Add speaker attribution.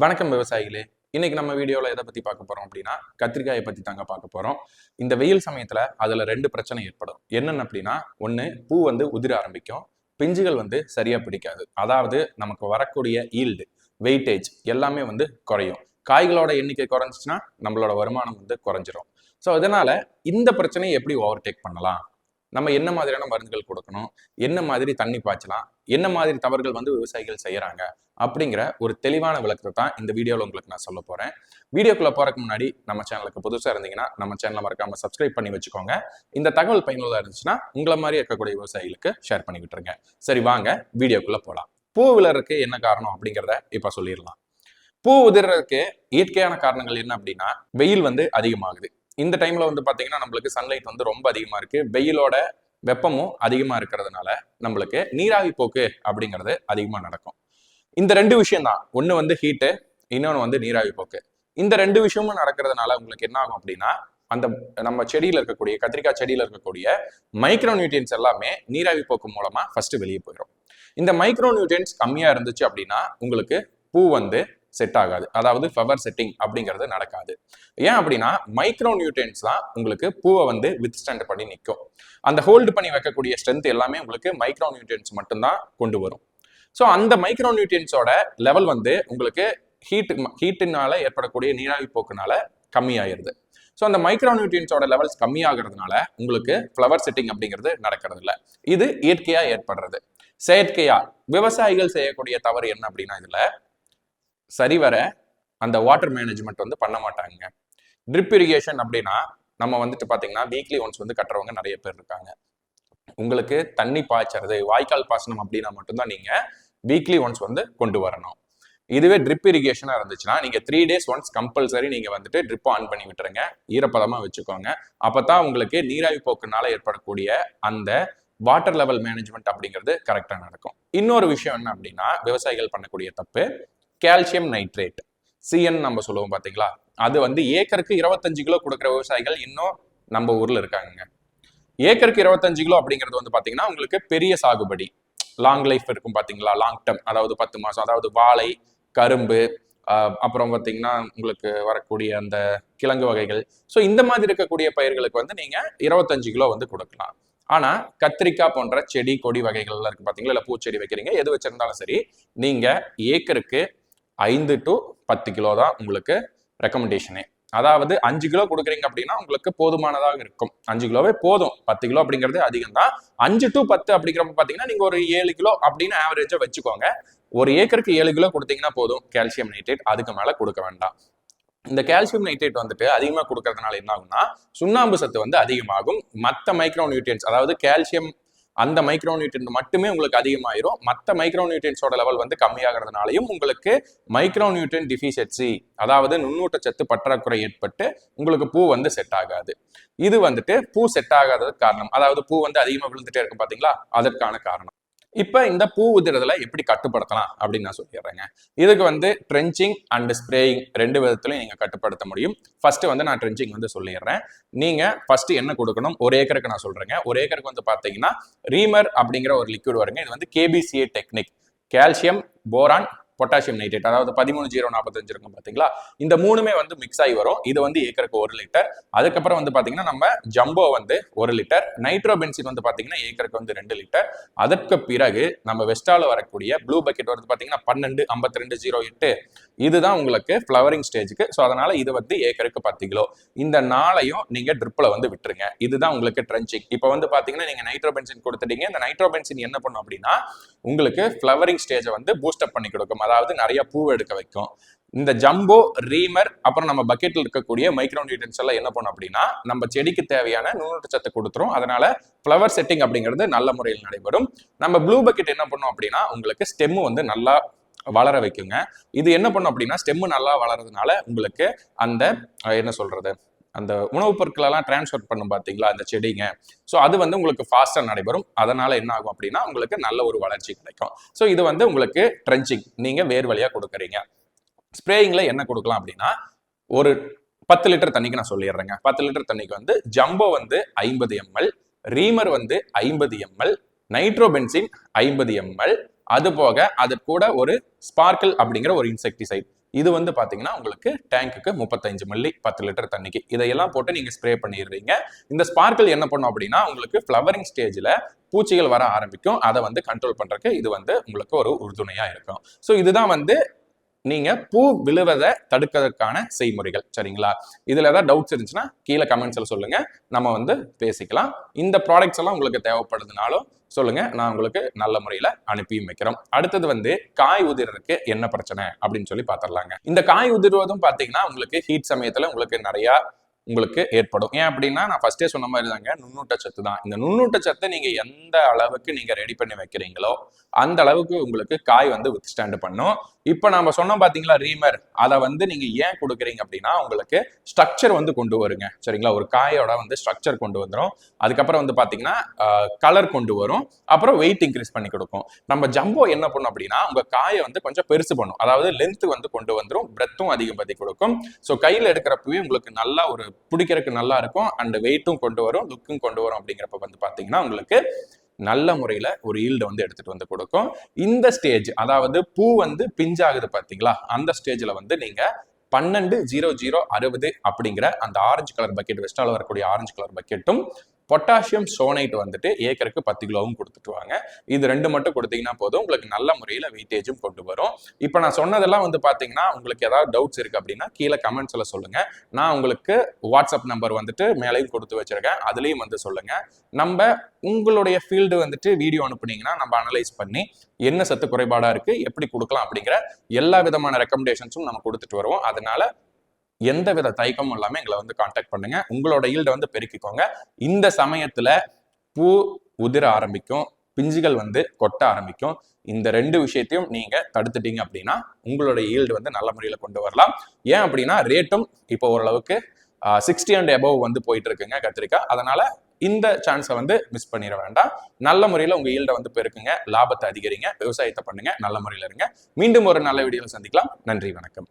Speaker 1: வணக்கம் விவசாயிகளே. இன்னைக்கு நம்ம வீடியோவில் எதை பற்றி பார்க்க போகிறோம் அப்படின்னா கத்திரிக்காயை பற்றி தாங்க பார்க்க போகிறோம். இந்த வெயில் சமயத்தில் அதில் ரெண்டு பிரச்சனை ஏற்படும். என்னென்னு அப்படின்னா, ஒன்று பூ உதிர ஆரம்பிக்கும், பிஞ்சுகள் சரியாக பிடிக்காது. அதாவது நமக்கு வரக்கூடிய ஈல்டு வெயிட்டேஜ் எல்லாமே குறையும். காய்களோட எண்ணிக்கை குறைஞ்சிச்சுன்னா நம்மளோட வருமானம் குறைஞ்சிரும். ஸோ அதனால இந்த பிரச்சனையை எப்படி ஓவர்டேக் பண்ணலாம், நம்ம என்ன மாதிரியான மருந்துகள் கொடுக்கணும், என்ன மாதிரி தண்ணி பாய்ச்சலாம், என்ன மாதிரி தவறுகள் விவசாயிகள் செய்யறாங்க அப்படிங்கிற ஒரு தெளிவான விளக்கத்தை தான் இந்த வீடியோவில் உங்களுக்கு நான் சொல்ல போறேன். வீடியோக்குள்ள போறதுக்கு முன்னாடி நம்ம சேனலுக்கு புதுசாக இருந்தீங்கன்னா நம்ம சேனலை மறக்காம சப்ஸ்கிரைப் பண்ணி வச்சுக்கோங்க. இந்த தகவல் பயனுள்ளதாக இருந்துச்சுன்னா உங்களை மாதிரி இருக்கக்கூடிய விவசாயிகளுக்கு ஷேர் பண்ணி விட்டுருங்க. சரி, வாங்க வீடியோக்குள்ள போகலாம். பூ விழறதுக்கு என்ன காரணம் அப்படிங்கிறத இப்ப சொல்லிடலாம். பூ உதிர்றதுக்கு இயற்கையான காரணங்கள் என்ன அப்படின்னா, வெயில் அதிகமாகுது. இந்த டைம்ல பாத்தீங்கன்னா நம்மளுக்கு சன்லைட் ரொம்ப அதிகமா இருக்கு. வெயிலோட வெப்பமும் அதிகமா இருக்கிறதுனால நம்மளுக்கு நீராவி போக்கு அப்படிங்கிறது அதிகமா நடக்கும். இந்த ரெண்டு விஷயம் தான், ஒண்ணு ஹீட்டு, இன்னொன்னு நீராவி போக்கு. இந்த ரெண்டு விஷயமும் நடக்கிறதுனால உங்களுக்கு என்ன ஆகும் அப்படின்னா, அந்த நம்ம செடியில இருக்கக்கூடிய கத்திரிக்காய் செடியில இருக்கக்கூடிய மைக்ரோ நியூட்ரியன்ஸ் எல்லாமே நீராவி போக்கு மூலமா ஃபர்ஸ்ட் வெளியே போயிடும். இந்த மைக்ரோ நியூட்ரியன்ஸ் கம்மியா இருந்துச்சு அப்படின்னா உங்களுக்கு பூ செட் ஆகாது. அதாவது ஃப்ளவர் செட்டிங் அப்படிங்கிறது நடக்காது. ஏன் அப்படின்னா, மைக்ரோ நியூட்ரியன்ஸ் தான் உங்களுக்கு பூவை வித்ஸ்டாண்ட் பண்ணி நிற்கும். அந்த ஹோல்டு பண்ணி வைக்கக்கூடிய ஸ்ட்ரென்த் எல்லாமே உங்களுக்கு மைக்ரோ நியூட்ரியன்ஸ் மட்டும்தான் கொண்டு வரும். ஸோ அந்த மைக்ரோ நியூட்ரியன்ஸோட லெவல் உங்களுக்கு ஹீட்டினால ஏற்படக்கூடிய நீராவி போக்குனால கம்மியாயிருது. ஸோ அந்த மைக்ரோ நியூட்ரியன்ஸோட லெவல்ஸ் கம்மியாகிறதுனால உங்களுக்கு ஃப்ளவர் செட்டிங் அப்படிங்கிறது நடக்கிறது இல்லை. இது இயற்கையா ஏற்படுறது. செயற்கையா விவசாயிகள் செய்யக்கூடிய தவறு என்ன அப்படின்னா, இதுல சரிவர அந்த வாட்டர் மேனேஜ்மெண்ட் பண்ண மாட்டாங்க. ட்ரிப் இரிகேஷன் அப்படின்னா நம்ம பாத்தீங்கன்னா வீக்லி ஒன்ஸ் கட்டுறவங்க நிறைய பேர் இருக்காங்க. உங்களுக்கு தண்ணி பாய்ச்சறது, வாய்க்கால் பாசனம் அப்படின்னா மட்டும்தான் நீங்க வீக்லி ஒன்ஸ் கொண்டு வரணும். இதுவே ட்ரிப் இரிகேஷனா இருந்துச்சுன்னா நீங்க 3 days ஒன்ஸ் கம்பல்சரி நீங்க ட்ரிப் ஆன் பண்ணி விட்டுருங்க. ஈரப்பதமா வச்சுக்கோங்க. அப்பதான் உங்களுக்கு நீராவி போக்குனால ஏற்படக்கூடிய அந்த வாட்டர் லெவல் மேனேஜ்மெண்ட் அப்படிங்கிறது கரெக்டா நடக்கும். இன்னொரு விஷயம் என்ன அப்படின்னா, விவசாயிகள் பண்ணக்கூடிய தப்பு கால்சியம் நைட்ரேட், சிஎன் நம்ம சொல்லுவோம் பாத்தீங்களா, அது ஏக்கருக்கு 25 கிலோ கொடுக்குற விவசாயிகள் இன்னும் நம்ம ஊர்ல இருக்காங்க. ஏக்கருக்கு 25 கிலோ அப்படிங்கிறது பாத்தீங்கன்னா உங்களுக்கு பெரிய சாகுபடி, லாங் லைஃப் இருக்கும் பாத்தீங்களா, லாங் டர்ம், அதாவது 10 மாசம், அதாவது வாழை, கரும்பு, அப்புறம் பாத்தீங்கன்னா உங்களுக்கு வரக்கூடிய அந்த கிழங்கு வகைகள். ஸோ இந்த மாதிரி இருக்கக்கூடிய பயிர்களுக்கு நீங்க 25 கிலோ கொடுக்கலாம். ஆனா கத்திரிக்காய் போன்ற செடி கொடி வகைகள்லாம் இருக்கு பாத்தீங்களா, இல்ல பூச்செடி வைக்கிறீங்க, எது வச்சிருந்தாலும் சரி, நீங்க ஏக்கருக்கு 5 to 10 கிலோ தான் உங்களுக்கு ரெக்கமெண்டேஷனே. அதாவது 5 கிலோ கொடுக்குறீங்க அப்படின்னா உங்களுக்கு போதுமானதாக இருக்கும். 5 கிலோவே போதும். 10 கிலோ அப்படிங்கிறது அதிகம் தான். 5 to 10 அப்படிங்கிறப்ப பாத்தீங்கன்னா நீங்க ஒரு 7 கிலோ அப்படின்னு ஆவரேஜா வச்சுக்கோங்க. ஒரு ஏக்கருக்கு 7 கிலோ கொடுத்தீங்கன்னா போதும் கால்சியம் நைட்ரேட். அதுக்கு மேல கொடுக்க வேண்டாம். இந்த கால்சியம் நைட்ரேட் அதிகமா கொடுக்கறதுனால என்ன ஆகும்னா, சுண்ணாம்பு சத்து அதிகமாகும். மற்ற மைக்ரோ நியூட்ரியன்ஸ், அதாவது கால்சியம் அந்த மைக்ரோ நியூட்ரியன்ட் மட்டுமே உங்களுக்கு அதிகமாயிரும். மற்ற மைக்ரோ நியூட்ரியன்ஸோட லெவல் கம்மியாகிறதுனாலையும் உங்களுக்கு மைக்ரோ நியூட்ரியன் டிஃபிஷியன்சி, அதாவது நுண்ணூட்டச்சத்து பற்றாக்குறை ஏற்பட்டு உங்களுக்கு பூ செட் ஆகாது. இது பூ செட் ஆகாததுக்கு காரணம், அதாவது பூ அதிகமா விழுந்துட்டே இருக்கும் பாத்தீங்களா, அதற்கான காரணம். இப்ப இந்த பூ உதிரதுல எப்படி கட்டுப்படுத்தலாம் அப்படின்னு நான் சொல்லிடுறேங்க. இதுக்கு ட்ரென்ச்சிங் அண்ட் ஸ்ப்ரேயிங் ரெண்டு விதத்துலையும் நீங்க கட்டுப்படுத்த முடியும். ஃபர்ஸ்ட் நான் ட்ரென்ச்சிங் சொல்லிடுறேன். நீங்க ஃபர்ஸ்ட் என்ன கொடுக்கணும், ஒரு ஏக்கருக்கு நான் சொல்றேங்க. ஒரு ஏக்கருக்கு பாத்தீங்கன்னா ரீமர் அப்படிங்கிற ஒரு லிக்விட் வருங்க. இது KBCA technique, calcium boron potassium nitrate, அதாவது 13,045 இருக்கும் பாத்தீங்களா, இந்த மூணுமே மிக்ஸ் ஆகி வரும். இது ஏக்கருக்கு 1 லிட்டர். அதுக்கப்புறம் பாத்தீங்கன்னா நம்ம ஜம்போ 1 லிட்டர், நைட்ரோபென்சின் பாத்தீங்கன்னா ஏக்கருக்கு 2 லிட்டர். அதற்கு பிறகு நம்ம வெஸ்டால வரக்கூடிய ப்ளூ பக்கெட் பாத்தீங்கன்னா 125208, இதுதான் உங்களுக்கு ஃபிளவரிங் ஸ்டேஜுக்கு. ஸோ அதனால இது ஏக்கருக்கு 10 கிலோ. இந்த நாளையும் நீங்க ட்ரிப்ல விட்டுருங்க. இதுதான் உங்களுக்கு ட்ரென்ச்சிங். இப்போ பாத்தீங்கன்னா நீங்க நைட்ரோபென்சின் கொடுத்துட்டீங்க. இந்த நைட்ரோபென்சின் என்ன பண்ணும் அப்படின்னா உங்களுக்கு ஃபிளவரிங் ஸ்டேஜை பூஸ்டப் பண்ணி கொடுக்கும், அதாவது நிறைய பூ எடுக்க வைக்கும். இந்த ஜம்போ, ரீமர், அப்புறம் நம்ம பக்கெட்ல இருக்கக்கூடிய மைக்ரோ நியூட்ரியன்ஸ் எல்லாம் என்ன பண்ணும் அப்படின்னா நம்ம செடிக்கு தேவையான நுண்ணூட்டச்சத்தை கொடுத்துரும். அதனால ஃபிளவர் செட்டிங் அப்படிங்கிறது நல்ல முறையில் நடைபெறும். நம்ம ப்ளூ பக்கெட் என்ன பண்ணும் அப்படின்னா உங்களுக்கு ஸ்டெம் நல்லா வளர வைக்குங்க. இது என்ன பண்ணும் அப்படின்னா ஸ்டெம் நல்லா வளர்றதுனால உங்களுக்கு அந்த என்ன சொல்றது, அந்த உணவுப் பொருட்கள் எல்லாம் டிரான்ஸ்ஃபர் பண்ணும் பாத்தீங்களா அந்த செடிங்க. ஸோ அது உங்களுக்கு ஃபாஸ்டா நடைபெறும். அதனால என்ன ஆகும் அப்படின்னா உங்களுக்கு நல்ல ஒரு வளர்ச்சி கிடைக்கும். ஸோ இது உங்களுக்கு ட்ரென்ச்சிங், நீங்க வேர் வழியா கொடுக்குறீங்க. ஸ்ப்ரேயிங்ல என்ன கொடுக்கலாம் அப்படின்னா, ஒரு 10 லிட்டர் தண்ணிக்கு நான் சொல்லிடுறேங்க. 10 லிட்டர் தண்ணிக்கு ஜம்போ 50 ml, ரீமர் 50 ml, நைட்ரோபென்சின் 50 ml, அது போக அது கூட ஒரு ஸ்பார்க்கிள் அப்படிங்கிற ஒரு இன்செக்டிசைட். இது வந்து பாத்தீங்கன்னா உங்களுக்கு டேங்குக்கு 35 மில்லி 10 லிட்டர் தண்ணிக்கு இதையெல்லாம் போட்டு நீங்க ஸ்ப்ரே பண்ணிடுறீங்க. இந்த ஸ்பார்க்கிள் என்ன பண்ணும் அப்படின்னா உங்களுக்கு ஃபிளவரிங் ஸ்டேஜ்ல பூச்சிகள் வர ஆரம்பிக்கும். அதை வந்து கண்ட்ரோல் பண்றதுக்கு இது வந்து உங்களுக்கு ஒரு உறுதுணையா இருக்கும். ஸோ இதுதான் வந்து நீங்க பூ விழுவதை தடுக்கிறதுக்கான செய்முறைகள். சரிங்களா? இதுல ஏதாவது டவுட்ஸ் இருந்துச்சுன்னா கீழே கமெண்ட்ஸ்ல சொல்லுங்க, நம்ம வந்து பேசிக்கலாம். இந்த ப்ராடக்ட்ஸ் எல்லாம் உங்களுக்கு தேவைப்படுதுனாலும் சொல்லுங்க, நான் உங்களுக்கு நல்ல முறையில அனுப்பியும் வைக்கிறோம். அடுத்தது வந்து காய் உதிர்றதுக்கு என்ன பிரச்சனை அப்படின்னு சொல்லி பாத்திரலாங்க. இந்த காய் உதிர்வதும் பாத்தீங்கன்னா உங்களுக்கு ஹீட் சமயத்துல உங்களுக்கு ஏற்படும். ஏன் அப்படின்னா நான் ஃபர்ஸ்டே சொன்ன மாதிரி தாங்க, நுண்ணூட்டச்சத்து தான். இந்த நுண்ணூட்டச்சத்தை நீங்க எந்த அளவுக்கு நீங்க ரெடி பண்ணி வைக்கிறீங்களோ அந்த அளவுக்கு உங்களுக்கு காய் வந்து வித்ஸ்டாண்ட் பண்ணும். இப்ப நாம சொன்னோம் பாத்தீங்களா ரீமர், அதை வந்து நீங்க ஏன் கொடுக்குறீங்க அப்படின்னா உங்களுக்கு ஸ்ட்ரக்சர் வந்து கொண்டு வருங்க. சரிங்களா? ஒரு காயோட வந்து ஸ்ட்ரக்சர் கொண்டு வந்துடும். அதுக்கப்புறம் வந்து பாத்தீங்கன்னா கலர் கொண்டு வரும். அப்புறம் வெயிட் இன்க்ரீஸ் பண்ணி கொடுக்கும். நம்ம ஜம்போ என்ன பண்ணும் அப்படின்னா உங்க காயை வந்து கொஞ்சம் பெருசு பண்ணும். அதாவது லென்த் வந்து கொண்டு வந்துடும், பிரெத்தும் அதிகப்படுத்தி கொடுக்கும். ஸோ கையில் எடுக்கிறப்பவே உங்களுக்கு நல்லா ஒரு பிடிக்கிறதுக்கு நல்லா இருக்கும். அண்ட் வெயிட்டும் கொண்டு வரும், லுக்கும் கொண்டு வரும். அப்படிங்கிறப்ப வந்து பாத்தீங்கன்னா உங்களுக்கு நல்ல முறையில ஒரு ஈல்டு வந்து எடுத்துட்டு வந்து கொடுக்கும். இந்த ஸ்டேஜ், அதாவது பூ வந்து பிஞ்சாகுது பாத்தீங்களா, அந்த ஸ்டேஜ்ல வந்து நீங்க 12-00-60 அப்படிங்கிற அந்த ஆரஞ்சு கலர் பக்கெட், வெஸ்டால வரக்கூடிய ஆரஞ்சு கலர் பக்கெட்டும் பொட்டாசியம் சோனைட் வந்துட்டு ஏக்கருக்கு 10 கிலோவும் கொடுத்துட்டு வாங்க. இது 2 மட்டும் கொடுத்தீங்கன்னா போதும், உங்களுக்கு நல்ல முறையில் வெயிட்டேஜும் கொண்டு வரும். இப்போ நான் சொன்னதெல்லாம் வந்து பார்த்தீங்கன்னா உங்களுக்கு ஏதாவது டவுட்ஸ் இருக்கு அப்படின்னா கீழே கமெண்ட்ஸ்ல சொல்லுங்க. நான் உங்களுக்கு வாட்ஸ்அப் நம்பர் வந்துட்டு மேலேயும் கொடுத்து வச்சிருக்கேன், அதுலேயும் வந்து சொல்லுங்க. நம்ம உங்களுடைய ஃபீல்டு வந்துட்டு வீடியோ அனுப்புனீங்கன்னா நம்ம அனலைஸ் பண்ணி என்ன சத்து குறைபாடா இருக்கு, எப்படி கொடுக்கலாம் அப்படிங்கிற எல்லா விதமான ரெக்கமெண்டேஷன்ஸும் நம்ம கொடுத்துட்டு வருவோம். அதனால எந்த வித தயக்கமும் இல்லாம எங்களை வந்து கான்டாக்ட் பண்ணுங்க. உங்களோட ஈல்டை வந்து பெருக்கிக்கோங்க. இந்த சமயத்துல பூ உதிர ஆரம்பிக்கும், பிஞ்சுகள் வந்து கொட்ட ஆரம்பிக்கும். இந்த 2 விஷயத்தையும் நீங்க தடுத்துட்டீங்க அப்படின்னா உங்களோட ஈல்டு வந்து நல்ல முறையில கொண்டு வரலாம். ஏன் அப்படின்னா ரேட்டும் இப்போ ஓரளவுக்கு 60 and above வந்து போயிட்டு இருக்குங்க கத்திரிக்காய். அதனால இந்த சான்ஸை வந்து மிஸ் பண்ணிட வேண்டாம். நல்ல முறையில் உங்க ஈல்டை வந்து பெருக்குங்க, லாபத்தை அதிகரிங்க, விவசாயத்தை பண்ணுங்க, நல்ல முறையில் இருங்க. மீண்டும் ஒரு நல்ல வீடியோவில் சந்திக்கலாம். நன்றி, வணக்கம்.